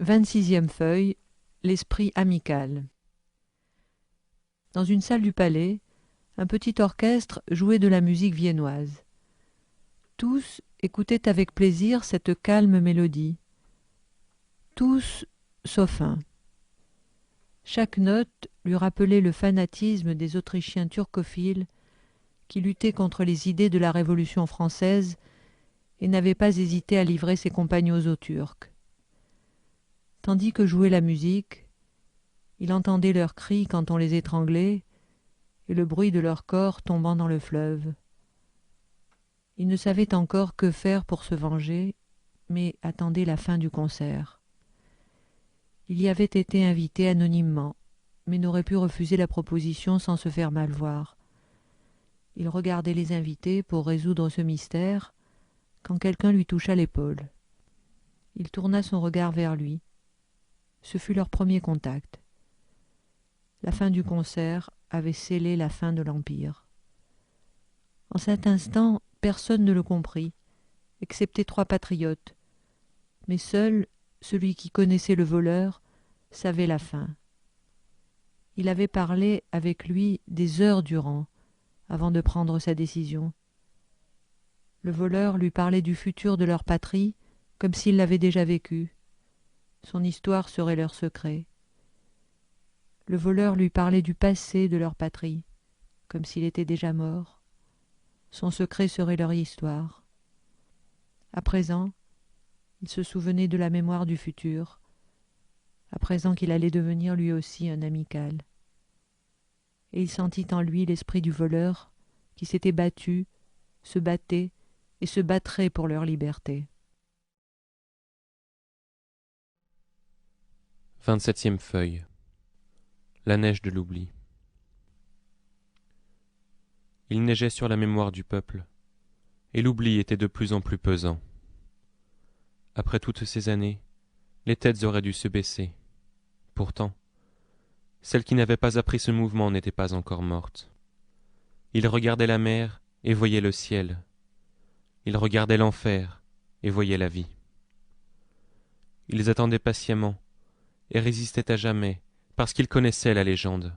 26e feuille, l'esprit amical. Dans une salle du palais, un petit orchestre jouait de la musique viennoise. Tous écoutaient avec plaisir cette calme mélodie. Tous, sauf un. Chaque note lui rappelait le fanatisme des Autrichiens turcophiles qui luttaient contre les idées de la Révolution française et n'avaient pas hésité à livrer ses compagnons aux Turcs. Tandis que jouait la musique, il entendait leurs cris quand on les étranglait et le bruit de leur corps tombant dans le fleuve. Il ne savait encore que faire pour se venger, mais attendait la fin du concert. Il y avait été invité anonymement, mais n'aurait pu refuser la proposition sans se faire mal voir. Il regardait les invités pour résoudre ce mystère, quand quelqu'un lui toucha l'épaule. Il tourna son regard vers lui. Ce fut leur premier contact. La fin du concert avait scellé la fin de l'Empire. En cet instant, personne ne le comprit, excepté 3 patriotes. Mais seul celui qui connaissait le voleur savait la fin. Il avait parlé avec lui des heures durant, avant de prendre sa décision. Le voleur lui parlait du futur de leur patrie, comme s'il l'avait déjà vécu. Son histoire serait leur secret. Le voleur lui parlait du passé de leur patrie, comme s'il était déjà mort. Son secret serait leur histoire. À présent, il se souvenait de la mémoire du futur, à présent qu'il allait devenir lui aussi un amical. Et il sentit en lui l'esprit du voleur qui s'était battu, se battait et se battrait pour leur liberté. 27e feuille. La neige de l'oubli. Il neigeait sur la mémoire du peuple, et l'oubli était de plus en plus pesant. Après toutes ces années, les têtes auraient dû se baisser. Pourtant, celle qui n'avait pas appris ce mouvement n'était pas encore morte. Ils regardaient la mer et voyaient le ciel. Ils regardaient l'enfer et voyaient la vie. Ils attendaient patiemment et résistaient à jamais parce qu'ils connaissaient la légende.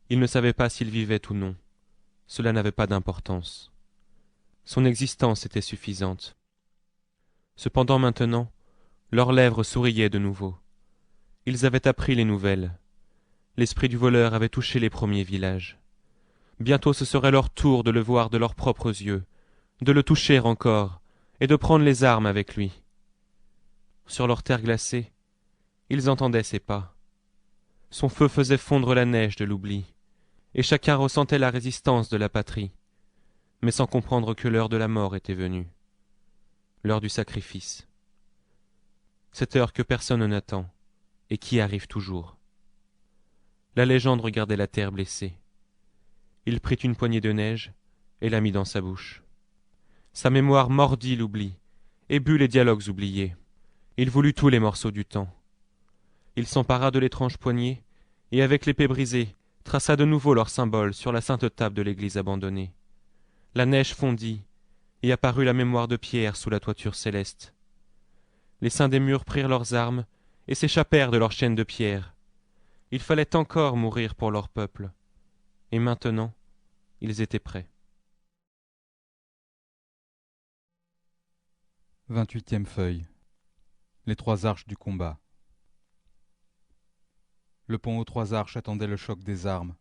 Ils ne savaient pas s'ils vivaient ou non. Cela n'avait pas d'importance. Son existence était suffisante. Cependant maintenant, leurs lèvres souriaient de nouveau. Ils avaient appris les nouvelles. L'esprit du voleur avait touché les premiers villages. Bientôt ce serait leur tour de le voir de leurs propres yeux, de le toucher encore, et de prendre les armes avec lui. Sur leur terre glacée, ils entendaient ses pas. Son feu faisait fondre la neige de l'oubli, et chacun ressentait la résistance de la patrie, mais sans comprendre que l'heure de la mort était venue, l'heure du sacrifice. Cette heure que personne n'attend, et qui arrive toujours. La légende regardait la terre blessée. Il prit une poignée de neige et la mit dans sa bouche. Sa mémoire mordit l'oubli, et but les dialogues oubliés. Il voulut tous les morceaux du temps. Il s'empara de l'étrange poignée, et avec l'épée brisée, traça de nouveau leurs symboles sur la sainte table de l'église abandonnée. La neige fondit, et apparut la mémoire de Pierre sous la toiture céleste. Les saints des murs prirent leurs armes, et s'échappèrent de leurs chaînes de pierre. Il fallait encore mourir pour leur peuple, et maintenant, ils étaient prêts. 28e feuille. Les 3 arches du combat. Le pont aux 3 arches attendait le choc des armes.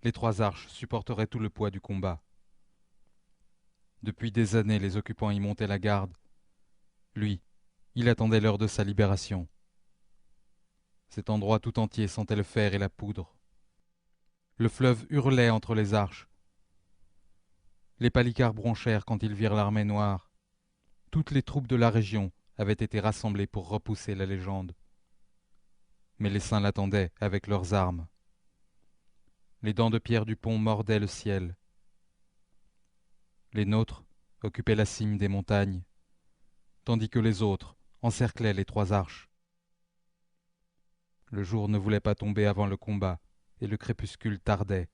Les 3 arches supporteraient tout le poids du combat. Depuis des années, les occupants y montaient la garde. Lui, il attendait l'heure de sa libération. Cet endroit tout entier sentait le fer et la poudre. Le fleuve hurlait entre les arches. Les palicares bronchèrent quand ils virent l'armée noire. Toutes les troupes de la région avaient été rassemblées pour repousser la légende. Mais les saints l'attendaient avec leurs armes. Les dents de pierre du pont mordaient le ciel. Les nôtres occupaient la cime des montagnes, tandis que les autres encerclaient les 3 arches. Le jour ne voulait pas tomber avant le combat, et le crépuscule tardait.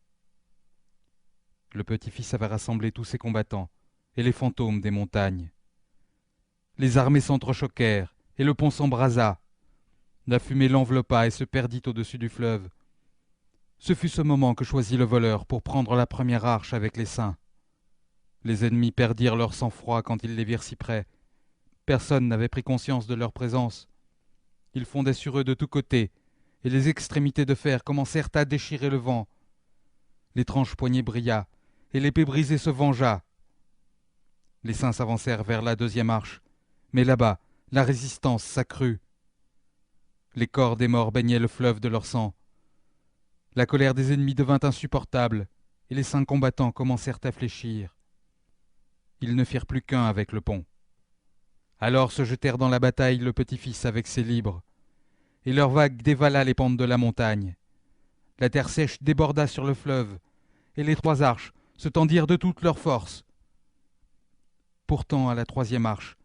Le petit-fils avait rassemblé tous ses combattants, et les fantômes des montagnes. Les armées s'entrechoquèrent, et le pont s'embrasa. La fumée l'enveloppa et se perdit au-dessus du fleuve. Ce fut ce moment que choisit le voleur pour prendre la première arche avec les saints. Les ennemis perdirent leur sang-froid quand ils les virent si près. Personne n'avait pris conscience de leur présence. Ils fondaient sur eux de tous côtés, et les extrémités de fer commencèrent à déchirer le vent. L'étrange poignée brilla, et l'épée brisée se vengea. Les saints s'avancèrent vers la deuxième arche, mais là-bas, la résistance s'accrut. Les corps des morts baignaient le fleuve de leur sang. La colère des ennemis devint insupportable, et les saints combattants commencèrent à fléchir. Ils ne firent plus qu'un avec le pont. Alors se jetèrent dans la bataille le petit-fils avec ses libres, et leur vague dévala les pentes de la montagne. La terre sèche déborda sur le fleuve, et les trois arches se tendirent de toute leur force. Pourtant, à la troisième arche,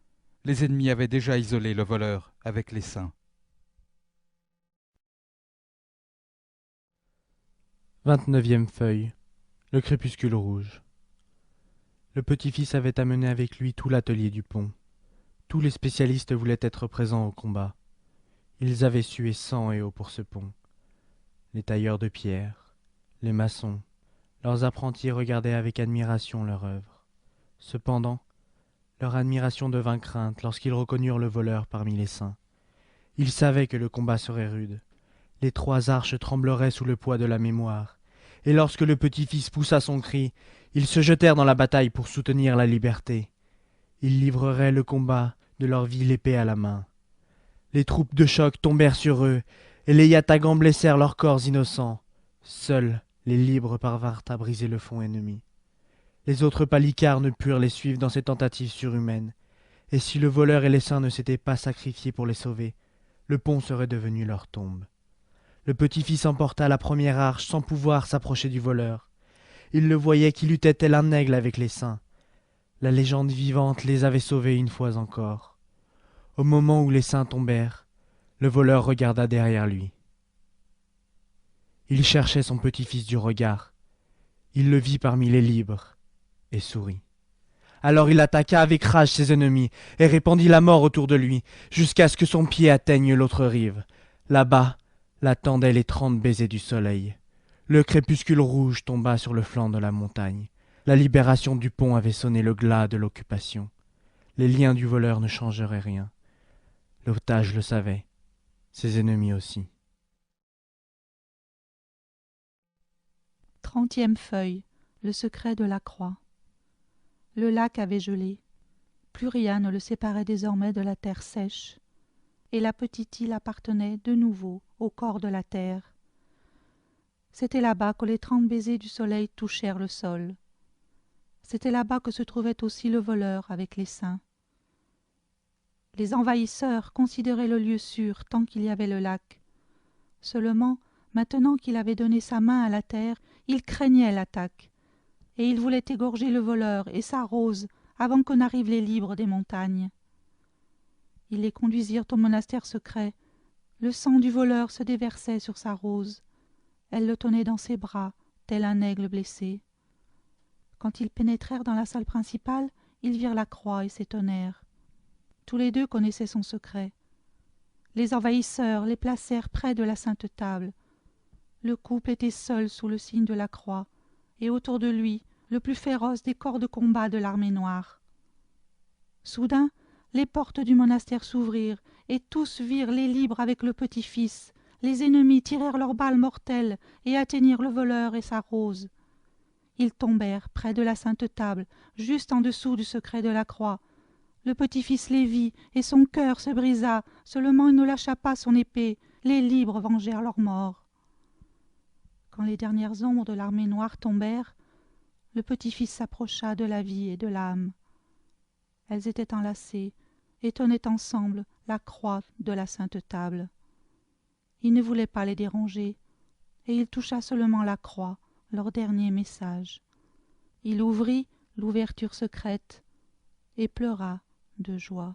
les ennemis avaient déjà isolé le voleur avec les saints. 29e feuille. Le crépuscule rouge. Le petit-fils avait amené avec lui tout l'atelier du pont. Tous les spécialistes voulaient être présents au combat. Ils avaient sué sang et eau pour ce pont. Les tailleurs de pierre, les maçons, leurs apprentis regardaient avec admiration leur œuvre. Cependant, leur admiration devint crainte lorsqu'ils reconnurent le voleur parmi les saints. Ils savaient que le combat serait rude. Les trois arches trembleraient sous le poids de la mémoire, et lorsque le petit-fils poussa son cri, ils se jetèrent dans la bataille pour soutenir la liberté. Ils livreraient le combat de leur vie l'épée à la main. Les troupes de choc tombèrent sur eux, et les yatagans blessèrent leurs corps innocents. Seuls les libres parvinrent à briser le fond ennemi. Les autres palicares ne purent les suivre dans ces tentatives surhumaines, et si le voleur et les saints ne s'étaient pas sacrifiés pour les sauver, le pont serait devenu leur tombe. Le petit-fils emporta la première arche sans pouvoir s'approcher du voleur. Il le voyait qui luttait tel un aigle avec les saints. La légende vivante les avait sauvés une fois encore. Au moment où les saints tombèrent, le voleur regarda derrière lui. Il cherchait son petit-fils du regard. Il le vit parmi les libres et sourit. Alors il attaqua avec rage ses ennemis et répandit la mort autour de lui, jusqu'à ce que son pied atteigne l'autre rive. Là-bas, l'attendaient les 30 baisers du soleil. Le crépuscule rouge tomba sur le flanc de la montagne. La libération du pont avait sonné le glas de l'occupation. Les liens du voleur ne changeraient rien. L'otage le savait, ses ennemis aussi. 30e feuille. Le secret de la croix. Le lac avait gelé. Plus rien ne le séparait désormais de la terre sèche. Et la petite île appartenait de nouveau au corps de la terre. C'était là-bas que les 30 baisers du soleil touchèrent le sol. C'était là-bas que se trouvait aussi le voleur avec les saints. Les envahisseurs considéraient le lieu sûr tant qu'il y avait le lac. Seulement, maintenant qu'il avait donné sa main à la terre, il craignait l'attaque, et il voulait égorger le voleur et sa rose avant que n'arrivent les libres des montagnes. Ils les conduisirent au monastère secret. Le sang du voleur se déversait sur sa rose. Elle le tenait dans ses bras, tel un aigle blessé. Quand ils pénétrèrent dans la salle principale, ils virent la croix et s'étonnèrent. Tous les deux connaissaient son secret. Les envahisseurs les placèrent près de la sainte table. Le couple était seul sous le signe de la croix, et autour de lui, le plus féroce des corps de combat de l'armée noire. Soudain, les portes du monastère s'ouvrirent, et tous virent les libres avec le petit-fils. Les ennemis tirèrent leurs balles mortelles et atteignirent le voleur et sa rose. Ils tombèrent près de la sainte table, juste en dessous du secret de la croix. Le petit-fils les vit, et son cœur se brisa, seulement il ne lâcha pas son épée. Les libres vengèrent leur mort. Quand les dernières ombres de l'armée noire tombèrent, le petit-fils s'approcha de la vie et de l'âme. Elles étaient enlacées et tenaient ensemble la croix de la sainte table. Il ne voulait pas les déranger, et il toucha seulement la croix, leur dernier message. Il ouvrit l'ouverture secrète et pleura de joie.